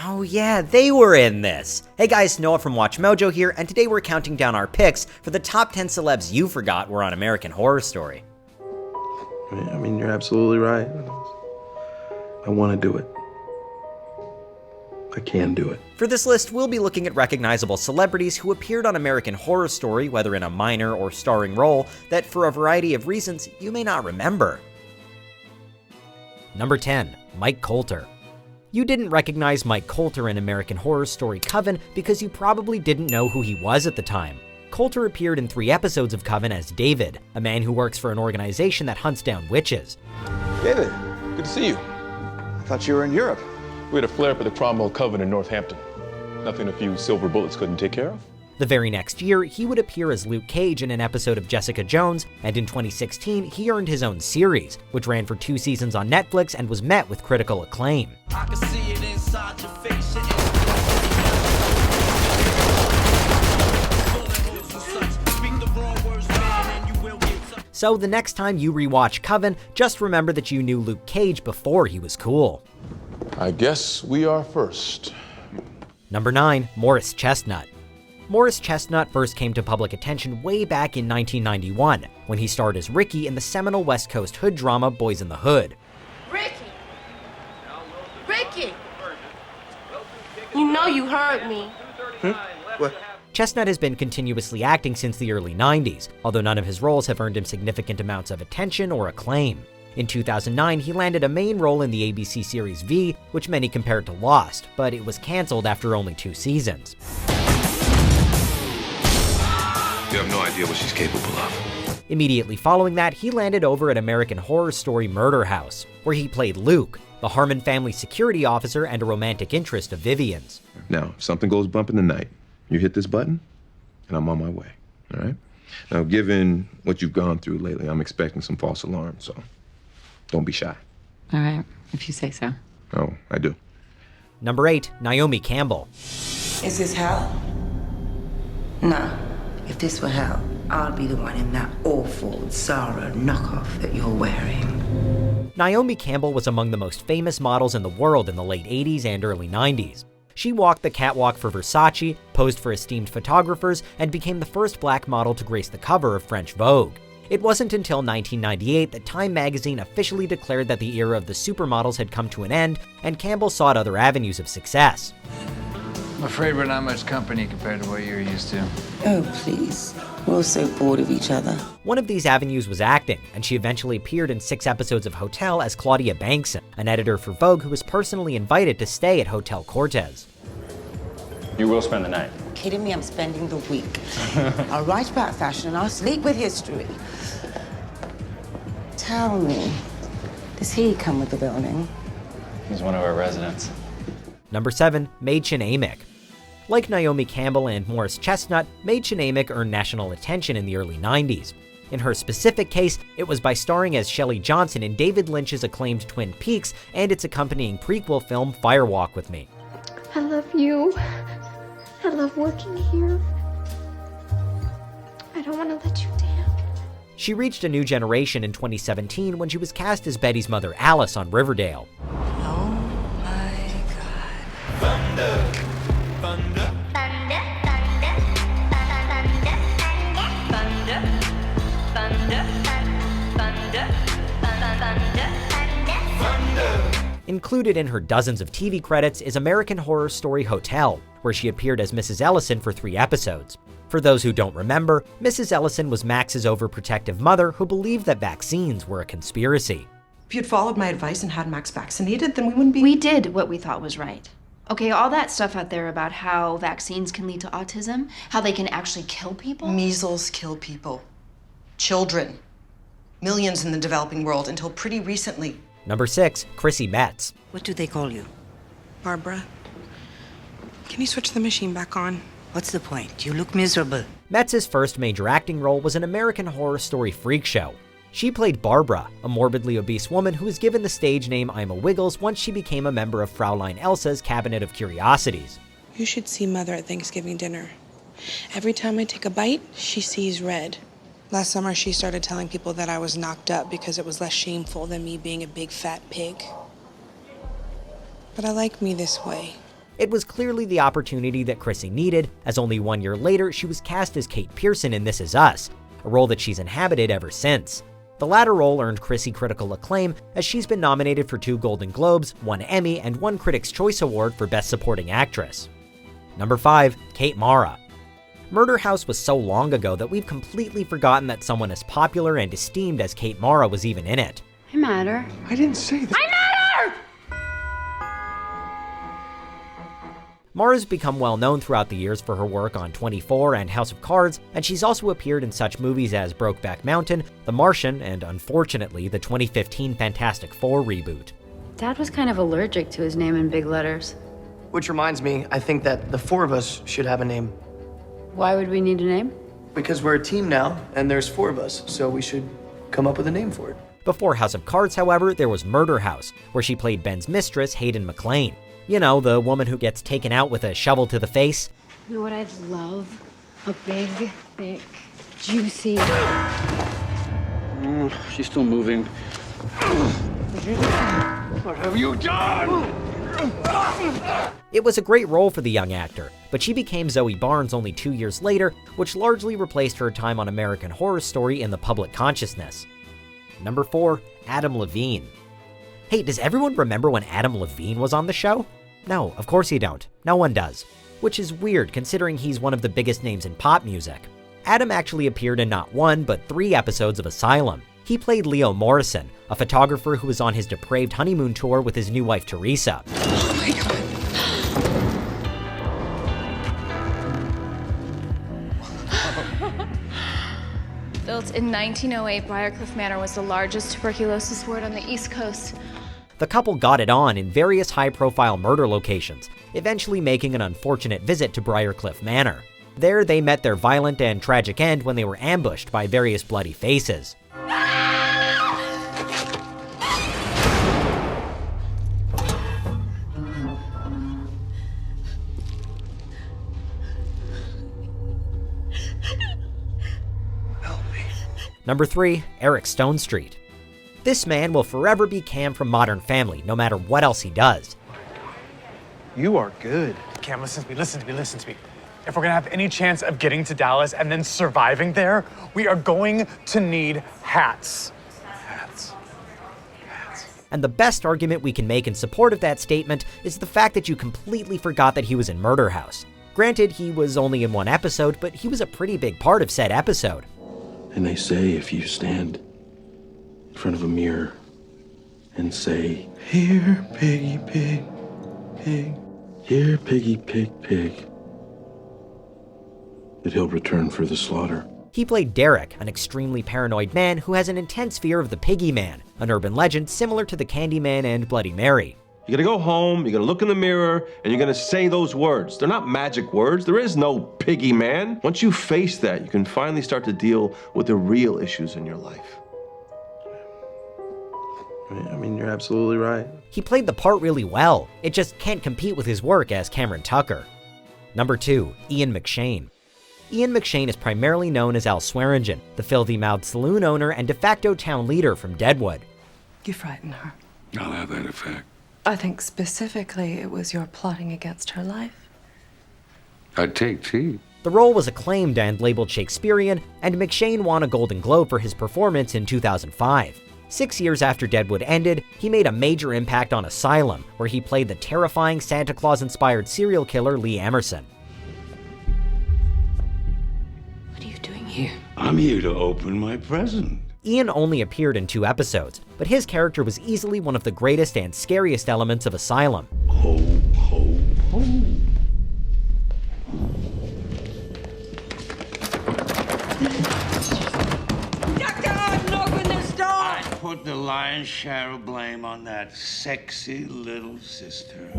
Oh yeah, they were in this! Hey guys, Noah from Watch Mojo here, and today we're counting down our picks for the top 10 celebs you forgot were on American Horror Story. I mean, you're absolutely right. I want to do it. I can do it. For this list, we'll be looking at recognizable celebrities who appeared on American Horror Story, whether in a minor or starring role, that for a variety of reasons you may not remember. Number 10. Mike Colter. You didn't recognize Mike Colter in American Horror Story Coven because you probably didn't know who he was at the time. Colter appeared in 3 episodes of Coven as David, a man who works for an organization that hunts down witches. David, good to see you. I thought you were in Europe. We had a flare-up at the Cromwell Coven in Northampton. Nothing a few silver bullets couldn't take care of. The very next year, he would appear as Luke Cage in an episode of Jessica Jones, and in 2016, he earned his own series, which ran for 2 seasons on Netflix and was met with critical acclaim. I can see it inside your face. So the next time you rewatch Coven, just remember that you knew Luke Cage before he was cool. I guess we are first. Number 9. Morris Chestnut. Morris Chestnut first came to public attention way back in 1991, when he starred as Ricky in the seminal West Coast hood drama Boys in the Hood. Ricky! Ricky! You know you heard me. What? Chestnut has been continuously acting since the early 90s, although none of his roles have earned him significant amounts of attention or acclaim. In 2009, he landed a main role in the ABC series V, which many compared to Lost, but it was canceled after only 2 seasons. You have no idea what she's capable of. Immediately following that, he landed over at American Horror Story Murder House, where he played Luke, the Harmon family security officer and a romantic interest of Vivian's. Now, if something goes bump in the night, you hit this button, and I'm on my way, all right? Now, given what you've gone through lately, I'm expecting some false alarms, so don't be shy. All right, if you say so. Oh, I do. Number 8. Naomi Campbell. Is this hell? No. If this were hell, I'll be the one in that awful Zara knockoff that you're wearing. Naomi Campbell was among the most famous models in the world in the late 80s and early 90s. She walked the catwalk for Versace, posed for esteemed photographers, and became the first black model to grace the cover of French Vogue. It wasn't until 1998 that Time magazine officially declared that the era of the supermodels had come to an end, and Campbell sought other avenues of success. I'm afraid we're not much company compared to what you're used to. Oh, please. We're all so bored of each other. One of these avenues was acting, and she eventually appeared in 6 episodes of Hotel as Claudia Bankson, an editor for Vogue who was personally invited to stay at Hotel Cortez. You will spend the night. Kidding me? I'm spending the week. I'll write about fashion and I'll sleep with history. Tell me, does he come with the building? He's one of our residents. Number 7. Mädchen Amick. Like Naomi Campbell and Morris Chestnut, Mädchen Amick earned national attention in the early 90s. In her specific case, it was by starring as Shelley Johnson in David Lynch's acclaimed Twin Peaks and its accompanying prequel film Fire Walk with Me. I love you. I love working here. I don't want to let you down. She reached a new generation in 2017 when she was cast as Betty's mother Alice on Riverdale. Thunder, thunder, thunder, thunder, thunder, thunder, thunder, thunder, thunder. Included in her dozens of TV credits is American Horror Story Hotel, where she appeared as Mrs. Ellison for 3 episodes. For those who don't remember, Mrs. Ellison was Max's overprotective mother who believed that vaccines were a conspiracy. If you'd followed my advice and had Max vaccinated, then we wouldn't be— We did what we thought was right. Okay, all that stuff out there about how vaccines can lead to autism, how they can actually kill people. Measles kill people. Children. Millions in the developing world until pretty recently. Number 6. Chrissy Metz. What do they call you? Barbara, can you switch the machine back on? What's the point? You look miserable. Metz's first major acting role was an American Horror Story freak show. She played Barbara, a morbidly obese woman who was given the stage name Ima Wiggles once she became a member of Fraulein Elsa's Cabinet of Curiosities. You should see Mother at Thanksgiving dinner. Every time I take a bite, she sees red. Last summer, she started telling people that I was knocked up because it was less shameful than me being a big fat pig. But I like me this way. It was clearly the opportunity that Chrissy needed, as only 1 year later she was cast as Kate Pearson in This Is Us, a role that she's inhabited ever since. The latter role earned Chrissy critical acclaim, as she's been nominated for 2 Golden Globes, 1 Emmy, and 1 Critics' Choice Award for Best Supporting Actress. Number 5. Kate Mara. Murder House was so long ago that we've completely forgotten that someone as popular and esteemed as Kate Mara was even in it. I matter. I didn't say that. I matter! Mara's become well known throughout the years for her work on 24 and House of Cards, and she's also appeared in such movies as Brokeback Mountain, The Martian, and unfortunately, the 2015 Fantastic Four reboot. Dad was kind of allergic to his name in big letters. Which reminds me, I think that the 4 of us should have a name. Why would we need a name? Because we're a team now, and there's 4 of us, so we should come up with a name for it. Before House of Cards, however, there was Murder House, where she played Ben's mistress, Hayden McLean. You know, the woman who gets taken out with a shovel to the face. You know what I'd love? A big, thick, juicy... She's still moving. What have you done? It was a great role for the young actor, but she became Zoe Barnes only 2 years later, which largely replaced her time on American Horror Story in the public consciousness. Number 4. Adam Levine. Hey, does everyone remember when Adam Levine was on the show? No, of course you don't. No one does. Which is weird, considering he's one of the biggest names in pop music. Adam actually appeared in not 1, but 3 episodes of Asylum. He played Leo Morrison, a photographer who was on his depraved honeymoon tour with his new wife, Teresa. Oh my God. Built in 1908, Briarcliff Manor was the largest tuberculosis ward on the East Coast. The couple got it on in various high-profile murder locations, eventually making an unfortunate visit to Briarcliff Manor. There, they met their violent and tragic end when they were ambushed by various bloody faces. Number 3. Eric Stonestreet. This man will forever be Cam from Modern Family, no matter what else he does. You are good. Cam, listen to me. If we're gonna have any chance of getting to Dallas and then surviving there, we are going to need hats. Hats. And the best argument we can make in support of that statement is the fact that you completely forgot that he was in Murder House. Granted, he was only in 1 episode, but he was a pretty big part of said episode. And they say if you stand in front of a mirror and say, "Here, piggy, pig, pig. Here, piggy, pig, pig," that he'll return for the slaughter. He played Derek, an extremely paranoid man who has an intense fear of the Piggy Man, an urban legend similar to the Candyman and Bloody Mary. You're gonna go home, you're gonna look in the mirror, and you're gonna say those words. They're not magic words. There is no Piggy Man. Once you face that, you can finally start to deal with the real issues in your life. I mean, you're absolutely right. He played the part really well. It just can't compete with his work as Cameron Tucker. Number 2. Ian McShane. Ian McShane is primarily known as Al Swearingen, the filthy-mouthed saloon owner and de facto town leader from Deadwood. You frightened her. I'll have that effect. I think specifically it was your plotting against her life. I'd take tea. The role was acclaimed and labeled Shakespearean, and McShane won a Golden Globe for his performance in 2005. 6 years after Deadwood ended, he made a major impact on Asylum, where he played the terrifying Santa Claus-inspired serial killer Lee Emerson. What are you doing here? I'm here to open my present. Ian only appeared in 2 episodes, but his character was easily one of the greatest and scariest elements of Asylum. Ho, ho, ho. Doctor Arden, open this door! I put the lion's share of blame on that sexy little sister.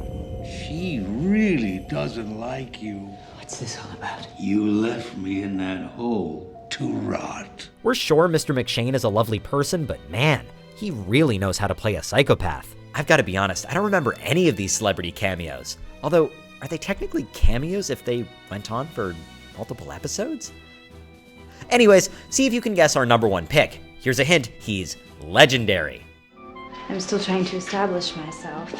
She really doesn't like you. What's this all about? You left me in that hole to rot. We're sure Mr. McShane is a lovely person, but man, he really knows how to play a psychopath. I've got to be honest, I don't remember any of these celebrity cameos. Although, are they technically cameos if they went on for multiple episodes? Anyways, see if you can guess our number 1 pick. Here's a hint, he's legendary. I'm still trying to establish myself.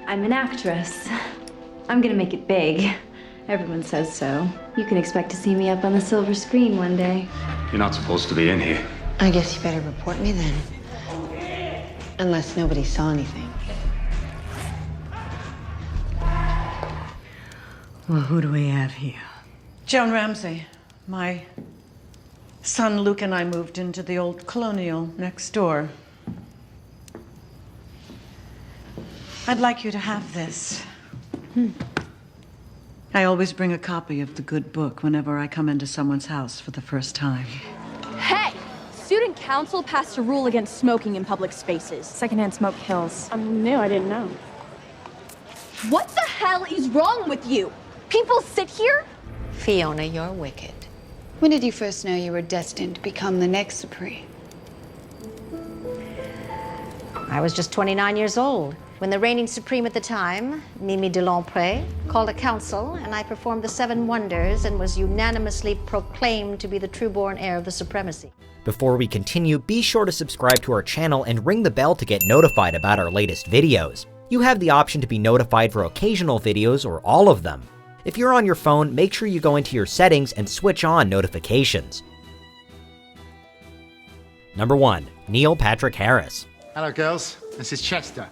I'm an actress. I'm gonna make it big. Everyone says so. You can expect to see me up on the silver screen one day. You're not supposed to be in here. I guess you better report me then. Unless nobody saw anything. Well, who do we have here? Joan Ramsey. My son Luke and I moved into the old Colonial next door. I'd like you to have this. I always bring a copy of the good book whenever I come into someone's house for the first time. Hey! Student council passed a rule against smoking in public spaces. Secondhand smoke kills. I'm new, I didn't know. What the hell is wrong with you? People sit here? Fiona, you're wicked. When did you first know you were destined to become the next Supreme? I was just 29 years old when the reigning Supreme at the time, Mimi de Lompré, called a council, and I performed the 7 wonders and was unanimously proclaimed to be the true-born heir of the supremacy. Before we continue, be sure to subscribe to our channel and ring the bell to get notified about our latest videos. You have the option to be notified for occasional videos or all of them. If you're on your phone, make sure you go into your settings and switch on notifications. Number 1. Neil Patrick Harris. Hello, girls. This is Chester.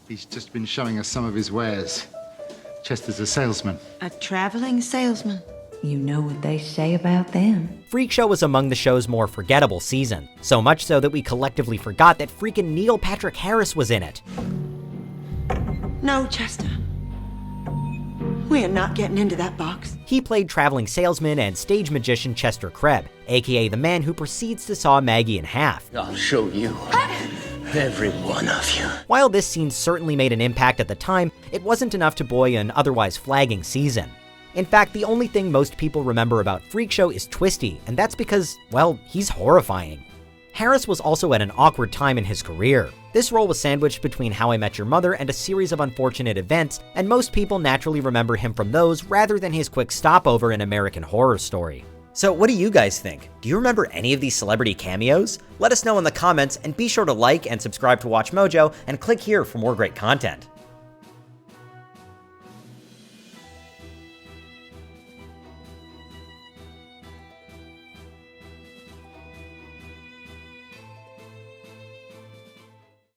He's just been showing us some of his wares. Chester's a salesman. A traveling salesman. You know what they say about them. Freak Show was among the show's more forgettable season, so much so that we collectively forgot that freaking Neil Patrick Harris was in it. No, Chester. We are not getting into that box. He played traveling salesman and stage magician Chester Krebs, aka the man who proceeds to saw Maggie in half. I'll show you. Every one of you. While this scene certainly made an impact at the time, it wasn't enough to buoy an otherwise flagging season. In fact, the only thing most people remember about Freak Show is Twisty, and that's because, well, he's horrifying. Harris was also at an awkward time in his career. This role was sandwiched between How I Met Your Mother and a series of unfortunate events, and most people naturally remember him from those rather than his quick stopover in American Horror Story. So what do you guys think? Do you remember any of these celebrity cameos? Let us know in the comments, and be sure to like and subscribe to WatchMojo, and click here for more great content.